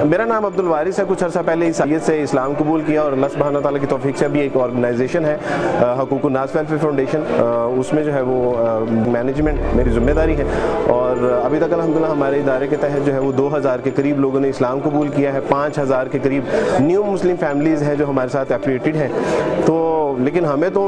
मेरा नाम अब्दुल वारिस है। कुछ अर्सा पहले ईसाईयत से इस्लाम कबूल किया और अल्लाह सुब्हानहू तआला की तौफीक से अभी एक ऑर्गेनाइजेशन है हकूकुन नास वेलफेयर फाउंडेशन, उसमें जो है वो मैनेजमेंट मेरी जिम्मेदारी है। और अभी तक अल्हम्दुलिल्लाह हमारे इदारे के तहत जो है वो 2000 के करीब लोगों ने इस्लाम कबूल किया है। 5000 के करीब न्यू मुस्लिम फैमिलीज़ हैं जो हमारे साथ एफिलिएटेड हैं। तो लेकिन हमें तो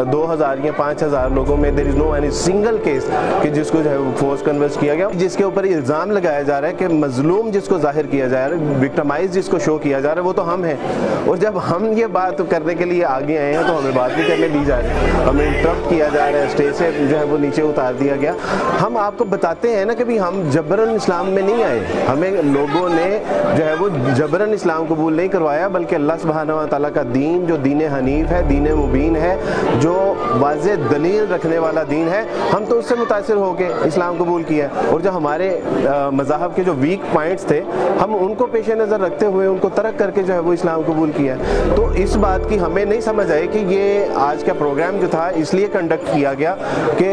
2000 या 5000 लोगों में there is no any single case कि जिसको जो है वो फोर्स कन्वर्स किया गया, जिसके ऊपर इल्ज़ाम लगाया जा रहा है कि मजलूम जिसको जाहिर किया जा रहा है, विक्टिमाइज जिसको शो किया जा रहा है, वो तो हम हैं। और जब हम ये बात करने के लिए आगे आए हैं तो हमें बात नहीं करने दी जा रही है, हमें इंटरप्ट किया जा रहा है, स्टेज से जो है वो नीचे उतार दिया गया। हम आपको बताते हैं ना कि भाई हम जबरन इस्लाम में नहीं आए, हमें लोगों ने जो है वो जबरन इस्लाम कबूल नहीं करवाया, बल्कि अल्लाह सुब्हानहू तआला का दीन जो दीन हनीफ है, दीन मुबीन है, जो वाज़े दलील रखने वाला दीन है, हम तो उससे मुतासिर होके इस्लाम कबूल किया। और जो हमारे मज़ाहब के जो वीक पॉइंट्स थे, हम उनको पेश नज़र रखते हुए उनको तर्क करके जो है वो इस्लाम कबूल किया। तो इस बात की हमें नहीं समझ आई कि ये आज का प्रोग्राम जो था इसलिए कंडक्ट किया गया कि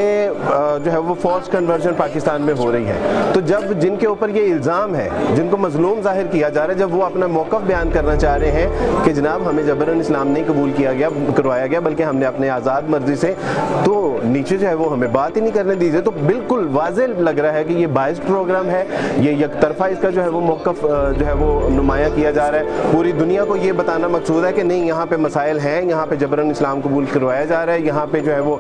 जो है वो फोर्स कन्वर्जन पाकिस्तान में हो रही है। तो जब जिनके ऊपर ये इल्ज़ाम है, जिनको मजलूम जाहिर किया जा रहा है, जब वो अपना मौक़िफ़ बयान करना चाह रहे हैं कि जनाब हमें जबरन इस्लाम नहीं कबूल किया गया करवाया गया, बल्कि हमने अपने आज़ाद मर्जी से, तो नीचे जो है वो हमें बात ही नहीं करने दीजिए। तो बिल्कुल वाज़े लग रहा है कि ये बाइस्ड प्रोग्राम है, ये यकतरफा इसका जो है वो मौक़िफ़ जो है वो नुमाया किया जा रहा है। पूरी दुनिया को ये बताना मकसूद है कि नहीं, यहाँ पे मसाइल हैं, यहाँ पे जबरन इस्लाम कबूल करवाया जा रहा है, यहाँ पे जो है वो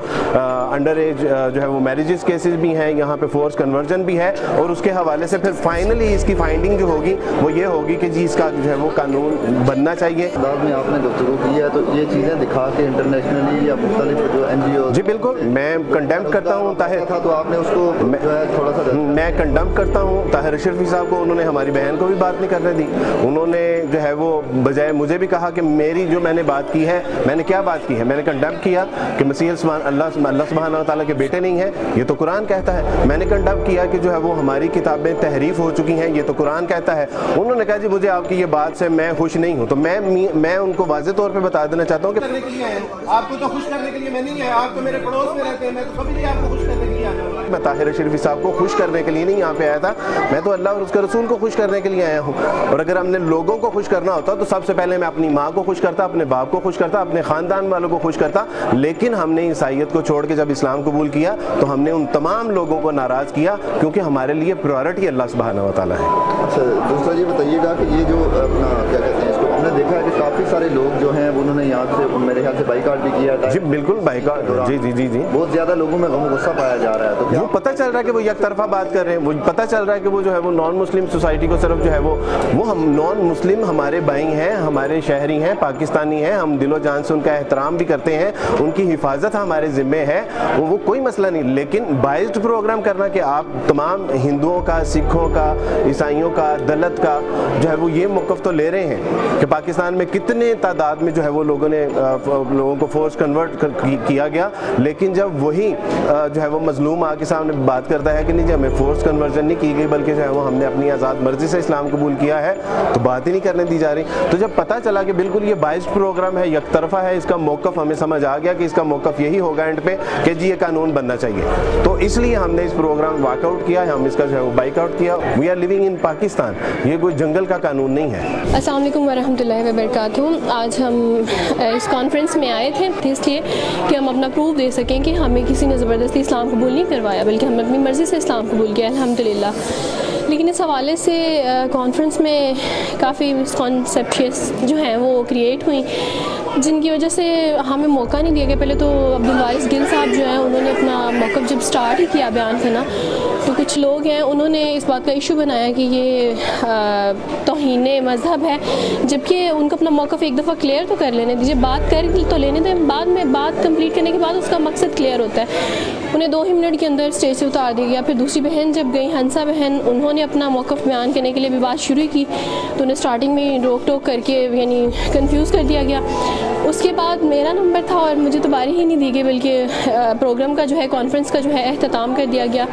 अंडर एज जो है वो मैरिजेस केसेस भी हैं, यहाँ पे फोर्स कन्वर्जन भी है। और उसके हवाले से फिर फाइनली इसकी फाइंडिंग जो होगी वो ये होगी कि जी इसका जो है वो कानून बनना चाहिए। में आपने गुफ्तगू की है तो ये चीज़ें दिखा के इंटरनेशनली या मुख्तलिफ जो NGO, जी बिल्कुल मैं कंडेम करता हूँ ताहिर था, तो आपने उसको जो है थोड़ा सा मैं कंडेम करता हूँ ताहिर अशरफी साहब को। उन्होंने हमारी बहन को भी बात नहीं करने दी, उन्होंने जो है वो बजाय मुझे भी कहा कि मेरी जो मैंने बात की है, मैंने क्या बात की है, मैंने कंडेम किया कि मसीह अल्लाह सुब्हानहू तआला के बेटे नहीं है, ये तो कुरान कहता है। मैंने कंडेम किया कि जो है वो हमारी किताबें तहरीफ हो चुकी हैं, ये तो कुरान कहता है। उन्होंने कहा जी मुझे आपकी ये बात से मैं खुश नहीं हूँ। तो मैं उनको वाज़े तौर पे बता देना चाहता हूँ कि आपको तो खुश करने के लिए मैं नहीं आया, आप तो मेरे पड़ोस में रहते हैं, मैं तो कभी नहीं आपको खुश करने के लिए आया हूँ। मैं ताहिर अशरफी साहब को खुश करने के लिए नहीं यहाँ पे आया था, मैं तो अल्लाह और उसके रसूल को खुश करने के लिए आया हूँ। और अगर हमने लोगों को खुश करना होता तो सबसे पहले मैं अपनी माँ को खुश करता, अपने बाप को खुश करता, अपने ख़ानदान वालों को खुश करता। लेकिन हमने ईसाईयत को छोड़ के जब इस्लाम कबूल किया तो हमने उन तमाम लोगों को नाराज़ किया, क्योंकि हमारे लिए प्रायोरिटी अल्लाह सुब्हानहू तआला है। अच्छा दूसरा ये बताइएगा कि ये जो अपना क्या कहते हैं इसको, हमने देखा है कि काफ़ी सारे लोग जो हैं उन्होंने यहाँ से मेरे ख्याल से बाइकाट भी किया था। जी बिल्कुल बाइकाट, जी जी जी जी बहुत ज़्यादा लोगों में गम गुस्सा पाया जा रहा है। तो वो पता चल रहा है कि वो एक तरफा बात कर रहे हैं, वो पता चल रहा है कि वो जो है वो नॉन मुस्लिम सोसाइटी को सिर्फ जो है वो हम नॉन मुस्लिम हमारे भाई हैं, हमारे शहरी हैं, पाकिस्तानी हैं, हम दिलो जान से उनका एहतराम भी करते हैं, उनकी हिफाजत हमारे ज़िम्मे है, वो कोई मसला नहीं। लेकिन बाइस्ड प्रोग्राम करना कि आप तमाम हिंदुओं का, सिखों का, ईसाइयों का, दलित का जो है वो ये मौक़िफ़ तो ले रहे हैं कि पाकिस्तान में कितने तादाद में जो है वो लोगों को फोर्स कन्वर्ट किया गया। लेकिन जब वही जो है वो मजलूम आके सामने बात करता है कि नहीं जी हमें फोर्स कन्वर्जन नहीं की गई, बल्कि जो है वो हमने अपनी आज़ाद मर्जी से इस्लाम कबूल किया है, तो बात ही नहीं करने दी जा रही। तो जब पता चला कि बिल्कुल ये बाइस्ड प्रोग्राम है, एक तरफा है, इसका मौक़िफ़ हमें समझ आ गया कि इसका मौक़िफ़ यही होगा एंड पे कि जी ये कानून बनना चाहिए, तो इसलिए हमने इस प्रोग्राम वाकआउट किया, हम इसका जो है वो बाइकआउट किया। We are living in Pakistan, ये कोई जंगल का कानून नहीं है। अस्सलाम वालेकुम वरहमतुल्लाहि वबरकातुहू। आज हम इस कॉन्फ्रेंस में आए थे इसलिए कि हम अपना प्रूफ दे सकें कि हमें किसी ने ज़बरदस्ती इस्लाम कबूल नहीं करवाया, बल्कि हमने अपनी मर्ज़ी से इस्लाम कबूल किया अल्हम्दुलिल्लाह। लेकिन इस हवाले से कॉन्फ्रेंस में काफ़ी मिसकॉन्सेप्शंस जो हैं वो क्रिएट हुई, जिनकी वजह से हमें मौका नहीं दिया गया। पहले तो अब्दुल वारिस गिल साहब जो हैं उन्होंने अपना मौक़िफ़ जब स्टार्ट ही किया बयान करना, तो कुछ लोग हैं उन्होंने इस बात का इशू बनाया कि ये तौहीन मज़हब है, जबकि उनको अपना मौक़िफ़ एक दफ़ा क्लियर तो कर लेने दीजिए, बात कर तो लेने दें, बाद में बात कंप्लीट करने के बाद उसका मकसद क्लियर होता है। उन्हें 2 ही मिनट के अंदर स्टेज से उतार दिया गया। फिर दूसरी बहन जब गई, हंसा बहन, उन्होंने अपना मौक़िफ़ बयान करने के लिए भी बात शुरू की, तो उन्हें स्टार्टिंग में रोक टोक करके यानी कंफ्यूज कर दिया गया। उसके बाद मेरा नंबर था और मुझे तो बारी ही नहीं दी गई, बल्कि प्रोग्राम का जो है, कॉन्फ्रेंस का जो है एहतमाम कर दिया गया।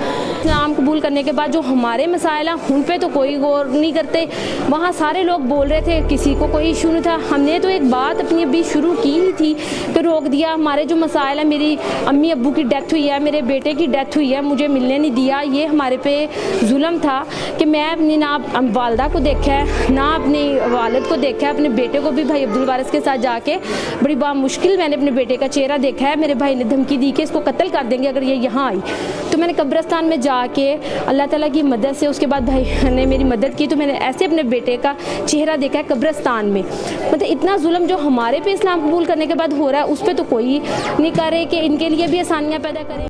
اسلام قبول کرنے کے بعد جو ہمارے مسائل ہیں ان پہ تو کوئی غور نہیں کرتے. وہاں سارے لوگ بول رہے تھے, کسی کو کوئی ایشو نہیں تھا. ہم نے تو ایک بات اپنی ابھی شروع کی ہی تھی, پھر روک دیا. ہمارے جو مسائل ہیں, میری امی ابو کی ڈیتھ ہوئی ہے, میرے بیٹے کی ڈیتھ ہوئی ہے, مجھے ملنے نہیں دیا. یہ ہمارے پہ ظلم تھا کہ میں اپنی نہ والدہ کو دیکھا ہے, نہ اپنی والد کو دیکھا ہے. اپنے بیٹے کو بھی بھائی عبدالوارث کے ساتھ جا کے بڑی مشکل میں نے اپنے بیٹے کا چہرہ دیکھا ہے. میرے بھائی نے دھمکی دی کہ اس کو قتل کر دیں گے اگر یہ یہاں آئی. تو میں نے قبرستان میں جا کے اللہ تعالیٰ کی مدد سے, اس کے بعد بھائی نے میری مدد کی, تو میں نے ایسے اپنے بیٹے کا چہرہ دیکھا ہے قبرستان میں. مطلب اتنا ظلم جو ہمارے پہ اسلام قبول کرنے کے بعد ہو رہا ہے, اس پہ تو کوئی نہیں کر رہے کہ ان کے لیے بھی آسانیاں پیدا کریں.